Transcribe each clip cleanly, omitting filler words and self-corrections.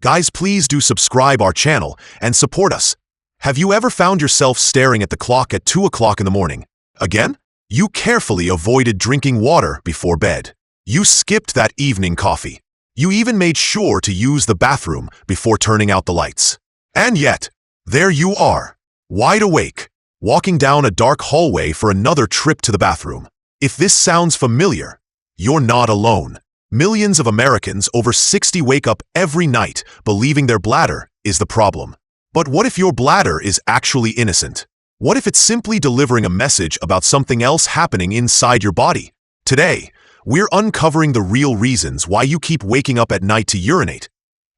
Guys, please do subscribe our channel and support us. Have you ever found yourself staring at the clock at 2 o'clock in the morning? Again? You carefully avoided drinking water before bed. You skipped that evening coffee. You even made sure to use the bathroom before turning out the lights. And yet, there you are, wide awake, walking down a dark hallway for another trip to the bathroom. If this sounds familiar, you're not alone. Millions of Americans over 60 wake up every night believing their bladder is the problem. But what if your bladder is actually innocent? What if it's simply delivering a message about something else happening inside your body? Today, we're uncovering the real reasons why you keep waking up at night to urinate.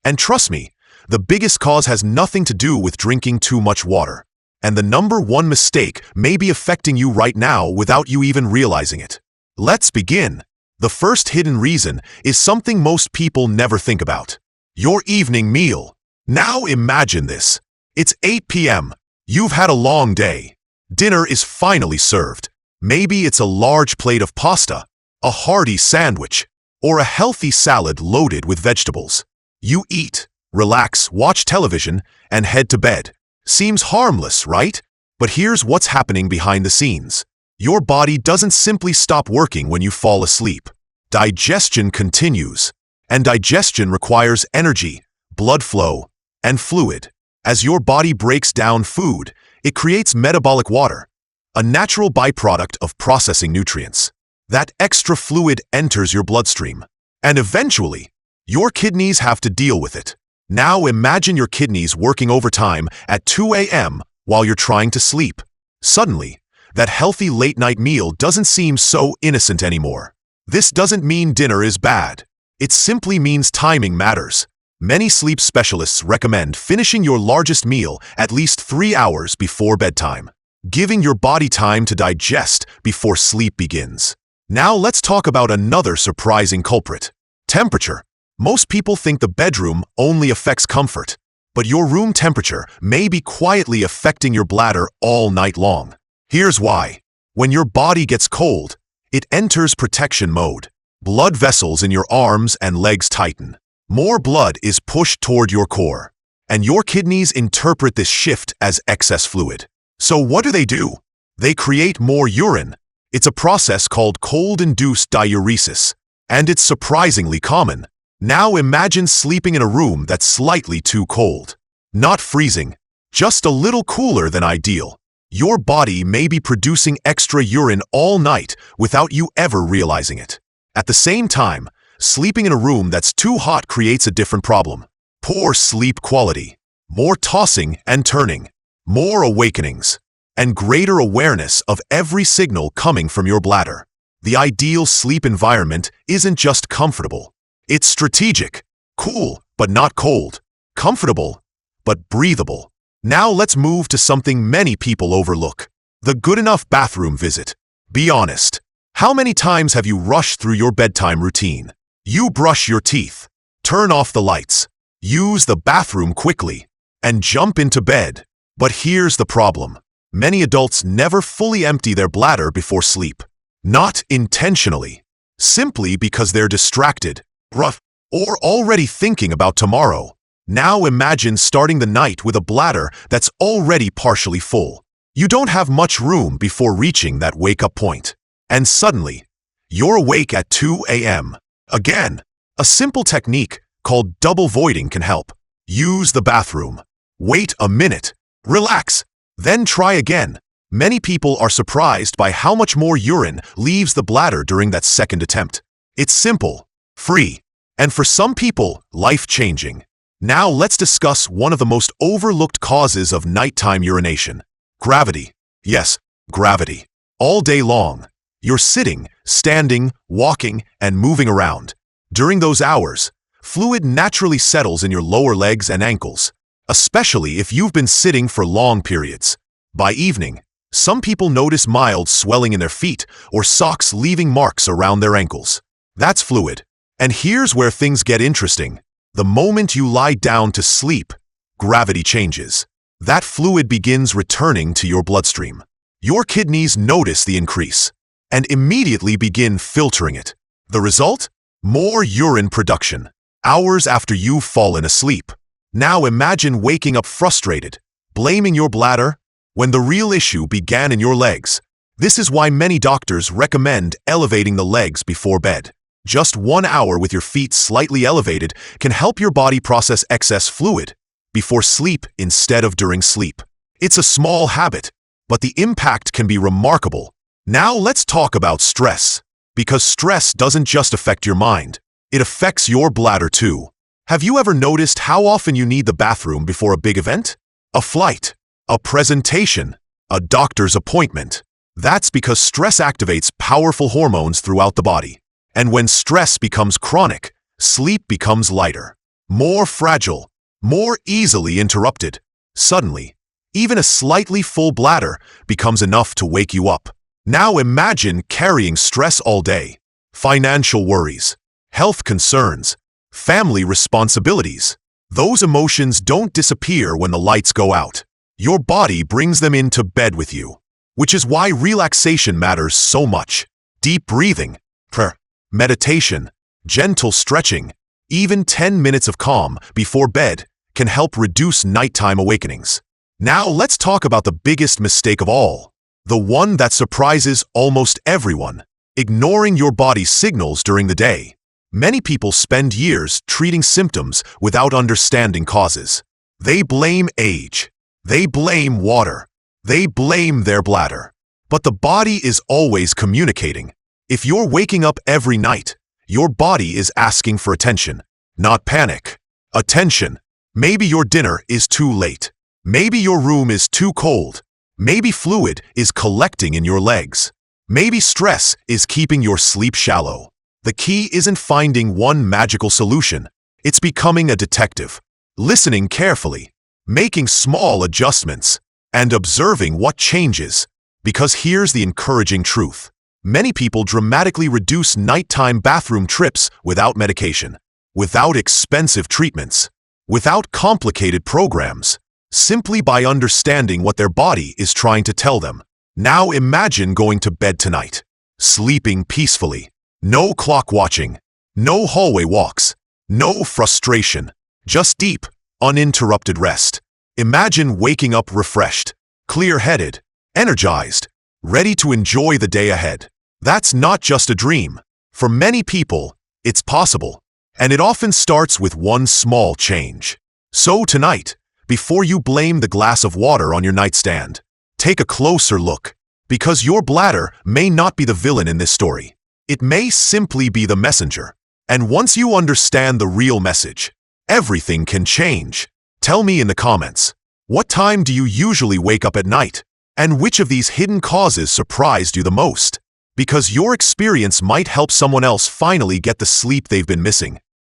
And trust me, the biggest cause has nothing to do with drinking too much water. And the number one mistake may be affecting you right now without you even realizing it. Let's begin. The first hidden reason is something most people never think about. Your evening meal. Now imagine this. It's 8 p.m. You've had a long day. Dinner is finally served. Maybe it's a large plate of pasta, a hearty sandwich, or a healthy salad loaded with vegetables. You eat, relax, watch television, and head to bed. Seems harmless, right? But here's what's happening behind the scenes. Your body doesn't simply stop working when you fall asleep. Digestion continues, and digestion requires energy, blood flow, and fluid. As your body breaks down food, it creates metabolic water, a natural byproduct of processing nutrients. That extra fluid enters your bloodstream, and eventually, your kidneys have to deal with it. Now imagine your kidneys working overtime at 2 a.m. while you're trying to sleep. Suddenly, that healthy late-night meal doesn't seem so innocent anymore. This doesn't mean dinner is bad. It simply means timing matters. Many sleep specialists recommend finishing your largest meal at least 3 hours before bedtime, giving your body time to digest before sleep begins. Now let's talk about another surprising culprit: temperature. Most people think the bedroom only affects comfort, but your room temperature may be quietly affecting your bladder all night long. Here's why. When your body gets cold, it enters protection mode. Blood vessels in your arms and legs tighten. More blood is pushed toward your core, and your kidneys interpret this shift as excess fluid. So what do? They create more urine. It's a process called cold-induced diuresis, and it's surprisingly common. Now imagine sleeping in a room that's slightly too cold. Not freezing, just a little cooler than ideal. Your body may be producing extra urine all night without you ever realizing it. At the same time, sleeping in a room that's too hot creates a different problem. Poor sleep quality, more tossing and turning, more awakenings, and greater awareness of every signal coming from your bladder. The ideal sleep environment isn't just comfortable. It's strategic, cool but not cold, comfortable but breathable. Now let's move to something many people overlook: the good enough bathroom visit. Be honest. How many times have you rushed through your bedtime routine? You brush your teeth, turn off the lights, use the bathroom quickly, and jump into bed. But here's the problem. Many adults never fully empty their bladder before sleep. Not intentionally, simply because they're distracted, rough, or already thinking about tomorrow. Now imagine starting the night with a bladder that's already partially full. You don't have much room before reaching that wake-up point. And suddenly, you're awake at 2 a.m. Again, a simple technique called double voiding can help. Use the bathroom. Wait a minute. Relax. Then try again. Many people are surprised by how much more urine leaves the bladder during that second attempt. It's simple, free, and for some people, life-changing. Now let's discuss one of the most overlooked causes of nighttime urination: gravity. Yes, gravity. All day long, you're sitting, standing, walking, and moving around. During those hours, fluid naturally settles in your lower legs and ankles, especially if you've been sitting for long periods. By evening, some people notice mild swelling in their feet or socks leaving marks around their ankles. That's fluid. And here's where things get interesting. The moment you lie down to sleep, gravity changes. That fluid begins returning to your bloodstream. Your kidneys notice the increase and immediately begin filtering it. The result? More urine production. hours after you've fallen asleep. Now imagine waking up frustrated, blaming your bladder, when the real issue began in your legs. This is why many doctors recommend elevating the legs before bed. Just 1 hour with your feet slightly elevated can help your body process excess fluid before sleep instead of during sleep. It's a small habit, but the impact can be remarkable. Now let's talk about stress, because stress doesn't just affect your mind, it affects your bladder too. Have you ever noticed how often you need the bathroom before a big event? A flight, a presentation, a doctor's appointment. That's because stress activates powerful hormones throughout the body. And when stress becomes chronic, sleep becomes lighter, more fragile, more easily interrupted. Suddenly, even a slightly full bladder becomes enough to wake you up. Now imagine carrying stress all day. Financial worries, health concerns, family responsibilities. Those emotions don't disappear when the lights go out. Your body brings them into bed with you, which is why relaxation matters so much. Deep breathing, prayer, meditation, gentle stretching, even 10 minutes of calm before bed can help reduce nighttime awakenings. Now let's talk about the biggest mistake of all, the one that surprises almost everyone, ignoring your body's signals during the day. Many people spend years treating symptoms without understanding causes. They blame age, they blame water, they blame their bladder. But the body is always communicating. If you're waking up every night, your body is asking for attention, not panic. Attention. Maybe your dinner is too late. Maybe your room is too cold. Maybe fluid is collecting in your legs. Maybe stress is keeping your sleep shallow. The key isn't finding one magical solution. It's becoming a detective, listening carefully, making small adjustments, and observing what changes. Because here's the encouraging truth. Many people dramatically reduce nighttime bathroom trips without medication, without expensive treatments, without complicated programs, simply by understanding what their body is trying to tell them. Now imagine going to bed tonight, sleeping peacefully. No clock watching, no hallway walks, no frustration, just deep, uninterrupted rest. Imagine waking up refreshed, clear-headed, energized, ready to enjoy the day ahead. That's not just a dream. For many people, it's possible, and it often starts with one small change. So tonight, before you blame the glass of water on your nightstand, take a closer look, because your bladder may not be the villain in this story. It may simply be the messenger. And once you understand the real message, everything can change. Tell me in the comments, what time do you usually wake up at night? And which of these hidden causes surprised you the most? Because your experience might help someone else finally get the sleep they've been missing.